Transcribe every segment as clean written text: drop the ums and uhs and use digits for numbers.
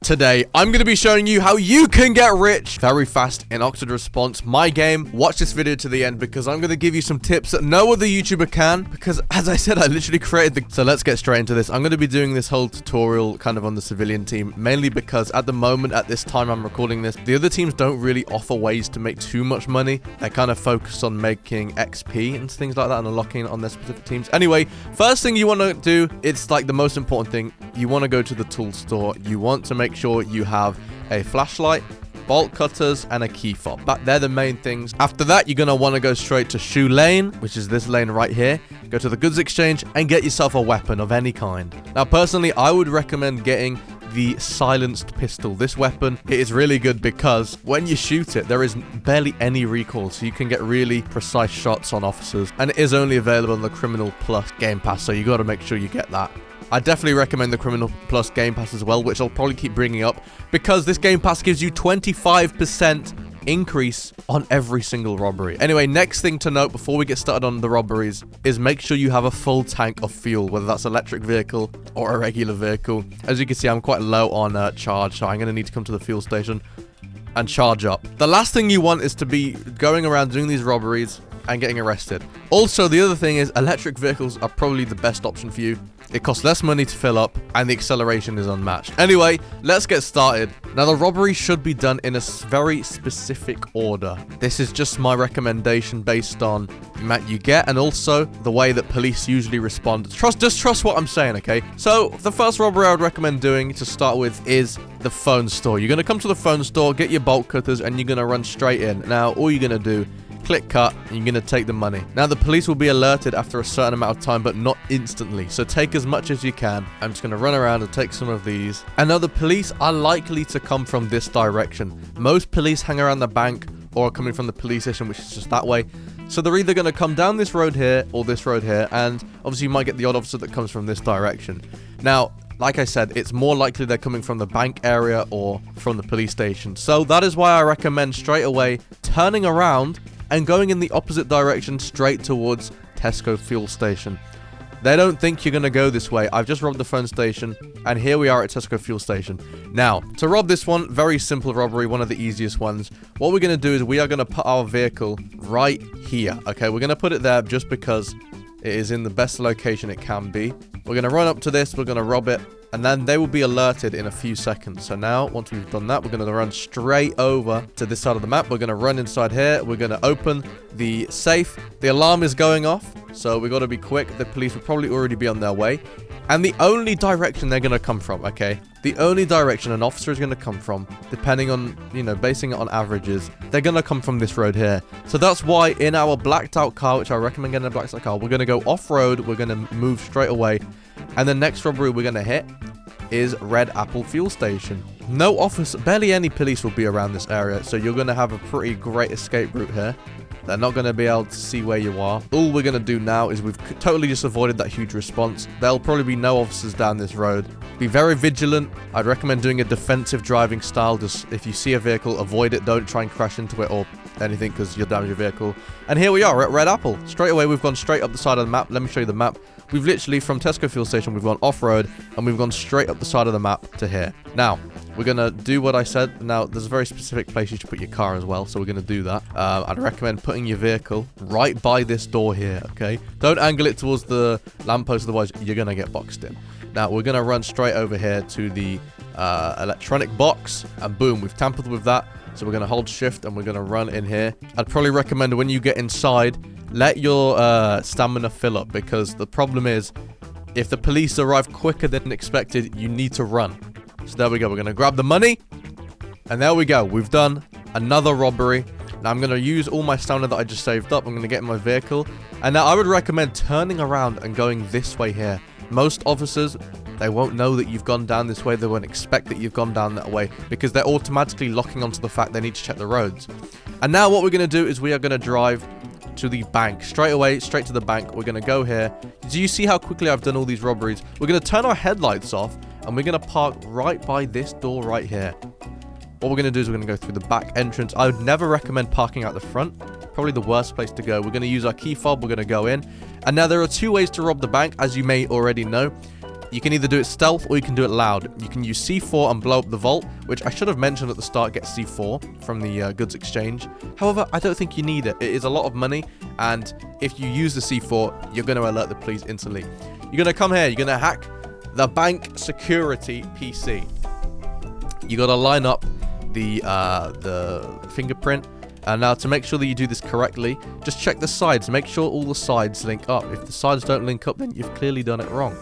Today, I'm going to be showing you how you can get rich very fast in Octad Response, my game. Watch this video to the end because I'm going to give you some tips that no other YouTuber can. Because as I said, I literally created the... So let's get straight into this. I'm going to be doing this whole tutorial kind of on the civilian team, mainly because at the moment, at this time I'm recording this, the other teams don't really offer ways to make too much money. They kind of focus on making XP and things like that and unlocking it on their specific teams. Anyway, first thing you want to do, it's like the most important thing. You want to go to the tool store. You want to make sure you have a flashlight, bolt cutters, and a key fob. They're the main things. After that, you're going to want to go straight to shoe lane, which is this lane right here. Go to the goods exchange and get yourself a weapon of any kind. Now, personally, I would recommend getting the silenced pistol. This weapon, it is really good because when you shoot it, there is barely any recoil, so you can get really precise shots on officers, and it is only available on the Criminal Plus Game Pass, so you got to make sure you get that. I definitely recommend the Criminal Plus Game Pass as well, which I'll probably keep bringing up because this Game Pass gives you 25% increase on every single robbery. Anyway, next thing to note before we get started on the robberies is make sure you have a full tank of fuel, whether that's electric vehicle or a regular vehicle. As you can see, I'm quite low on charge, so I'm going to need to come to the fuel station and charge up. The last thing you want is to be going around doing these robberies and getting arrested. Also, the other thing is electric vehicles are probably the best option for you. It costs less money to fill up, and the acceleration is unmatched. Anyway, let's get started. Now, the robbery should be done in a very specific order. This is just my recommendation based on the amount you get, and also the way that police usually respond. Just trust what I'm saying, okay? So, the first robbery I would recommend doing to start with is the phone store. You're going to come to the phone store, get your bolt cutters, and you're going to run straight in. Now, all you're going to do, click cut, and you're going to take the money. Now, the police will be alerted after a certain amount of time, but not instantly. So take as much as you can. I'm just going to run around and take some of these. And now the police are likely to come from this direction. Most police hang around the bank or are coming from the police station, which is just that way. So they're either going to come down this road here or this road here. And obviously you might get the odd officer that comes from this direction. Now, like I said, it's more likely they're coming from the bank area or from the police station. So that is why I recommend straight away turning around and going in the opposite direction straight towards Tesco fuel station. They don't think you're going to go this way. I've just robbed the phone station, and here we are at Tesco fuel station. Now, to rob this one, very simple robbery, one of the easiest ones. What we're going to do is we are going to put our vehicle right here. Okay, we're going to put it there just because it is in the best location it can be. We're going to run up to this, we're going to rob it, and then they will be alerted in a few seconds. So now, once we've done that, we're going to run straight over to this side of the map. We're going to run inside here. We're going to open the safe. The alarm is going off, so we've got to be quick. The police will probably already be on their way. And the only direction they're going to come from, okay? The only direction an officer is going to come from, depending on, basing it on averages, they're going to come from this road here. So that's why in our blacked out car, which I recommend getting a blacked out car, we're going to go off-road. We're going to move straight away. And the next robbery we're going to hit is Red Apple Fuel Station. No officer, barely any police will be around this area, so you're going to have a pretty great escape route here. They're not going to be able to see where you are. All we're going to do now is we've totally just avoided that huge response. There'll probably be no officers down this road. Be very vigilant. I'd recommend doing a defensive driving style. Just if you see a vehicle, avoid it. Don't try and crash into it or anything because you'll damage your vehicle. And here we are at Red Apple. Straight away, we've gone straight up the side of the map. Let me show you the map. We've literally, from Tesco fuel station, we've gone off-road, and we've gone straight up the side of the map to here. Now, we're going to do what I said. Now, there's a very specific place you should put your car as well, so we're going to do that. I'd recommend putting your vehicle right by this door here, okay? Don't angle it towards the lamppost, otherwise you're going to get boxed in. Now, we're going to run straight over here to the electronic box, and boom, we've tampered with that. So we're going to hold shift, and we're going to run in here. I'd probably recommend when you get inside, let your stamina fill up, because the problem is if the police arrive quicker than expected, you need to run. So there we go. We're going to grab the money, and there we go. We've done another robbery. Now I'm going to use all my stamina that I just saved up. I'm going to get in my vehicle, and now I would recommend turning around and going this way here. Most officers, they won't know that you've gone down this way. They won't expect that you've gone down that way because they're automatically locking onto the fact they need to check the roads. And now what we're going to do is we are going to drive to the bank. Straight away, straight to the bank. We're going to go here. Do you see how quickly I've done all these robberies? We're going to turn our headlights off, and we're going to park right by this door right here. What we're going to do is we're going to go through the back entrance. I would never recommend parking out the front. Probably the worst place to go. We're going to use our key fob. We're going to go in. And now there are two ways to rob the bank, as you may already know. You can either do it stealth or you can do it loud. You can use C4 and blow up the vault, which I should have mentioned at the start, get C4 from the goods exchange. However, I don't think you need it. It is a lot of money, and if you use the C4, you're going to alert the police instantly. You're going to come here, you're going to hack the bank security PC. You got to line up the fingerprint. And now to make sure that you do this correctly, just check the sides. Make sure all the sides link up. If the sides don't link up, then you've clearly done it wrong.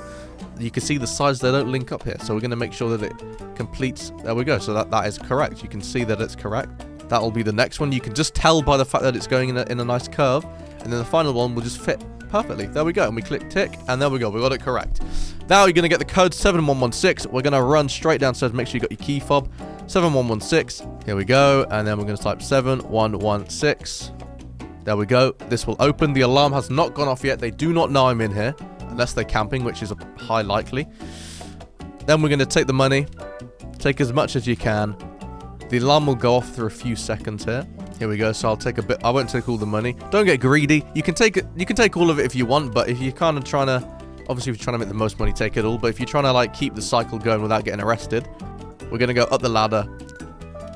You can see the sides, they don't link up here. So we're going to make sure that it completes. There we go. So that is correct. You can see that it's correct. That will be the next one. You can just tell by the fact that it's going in a nice curve. And then the final one will just fit perfectly. There we go. And we click tick. And there we go. We got it correct. Now you're going to get the code 7116. We're going to run straight downstairs. Make sure you got your key fob. 7116. Here we go. And then we're going to type 7116. There we go. This will open. The alarm has not gone off yet. They do not know I'm in here. Unless they're camping, which is a high likely. Then we're going to take the money. Take as much as you can. The alarm will go off for a few seconds here. Here we go. So I'll take a bit. I won't take all the money. Don't get greedy. You can take it. You can take all of it if you want. But if you're kind of trying to, obviously, if you're trying to make the most money, take it all. But if you're trying to like keep the cycle going without getting arrested, we're going to go up the ladder.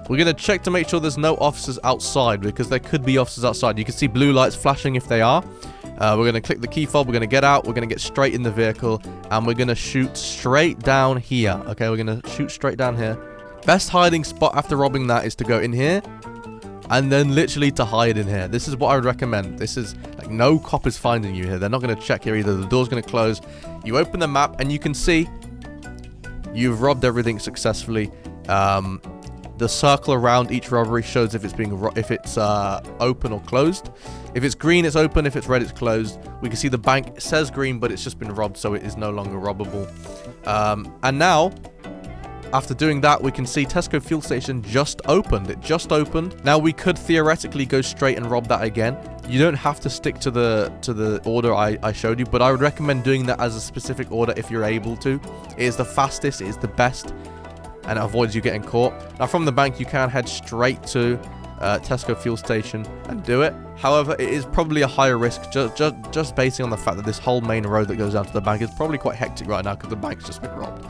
We're going to check to make sure there's no officers outside, because there could be officers outside. You can see blue lights flashing if they are. We're going to click the key fob. We're going to get out. We're going to get straight in the vehicle. And we're going to shoot straight down here. Okay, we're going to shoot straight down here. Best hiding spot after robbing that is to go in here. And then literally to hide in here. This is what I would recommend. This is like no cop is finding you here. They're not going to check here either. The door's going to close. You open the map and you can see you've robbed everything successfully. The circle around each robbery shows if it's open or closed. If it's green, it's open. If it's red, it's closed. We can see the bank says green, but it's just been robbed, so it is no longer robbable. And now, after doing that, we can see Tesco fuel station just opened. It just opened. Now we could theoretically go straight and rob that again. You don't have to stick to the order I showed you, but I would recommend doing that as a specific order if you're able to. It is the fastest. It is the best. And it avoids you getting caught. Now from the bank you can head straight to Tesco fuel station and do it. However, it is probably a higher risk just basing on the fact that this whole main road that goes down to the bank is probably quite hectic right now because the bank's just been robbed.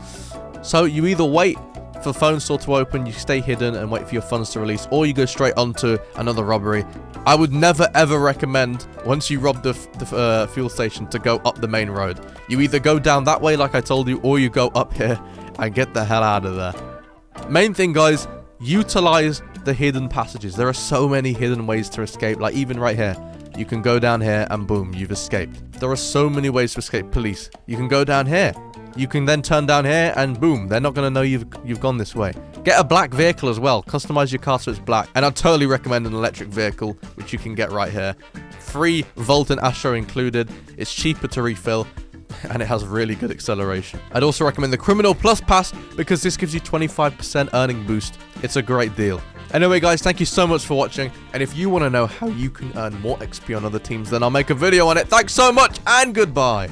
So you either wait for the phone store to open, you stay hidden and wait for your funds to release, or you go straight onto another robbery. I would never ever recommend, once you rob the fuel station, to go up the main road. You either go down that way like I told you, or you go up here and get the hell out of there. Main thing, guys, utilize the hidden passages. There are so many hidden ways to escape. Like even right here, you can go down here and boom, you've escaped. There are so many ways to escape police. You can go down here. You can then turn down here and boom, they're not going to know you've gone this way. Get a black vehicle as well. Customize your car so it's black. And I'd totally recommend an electric vehicle, which you can get right here. Free Volt and Astro included. It's cheaper to refill. And it has really good acceleration. I'd also recommend the Criminal Plus Pass because this gives you 25% earning boost. It's a great deal. Anyway, guys, thank you so much for watching. And if you want to know how you can earn more XP on other teams, then I'll make a video on it. Thanks so much and goodbye.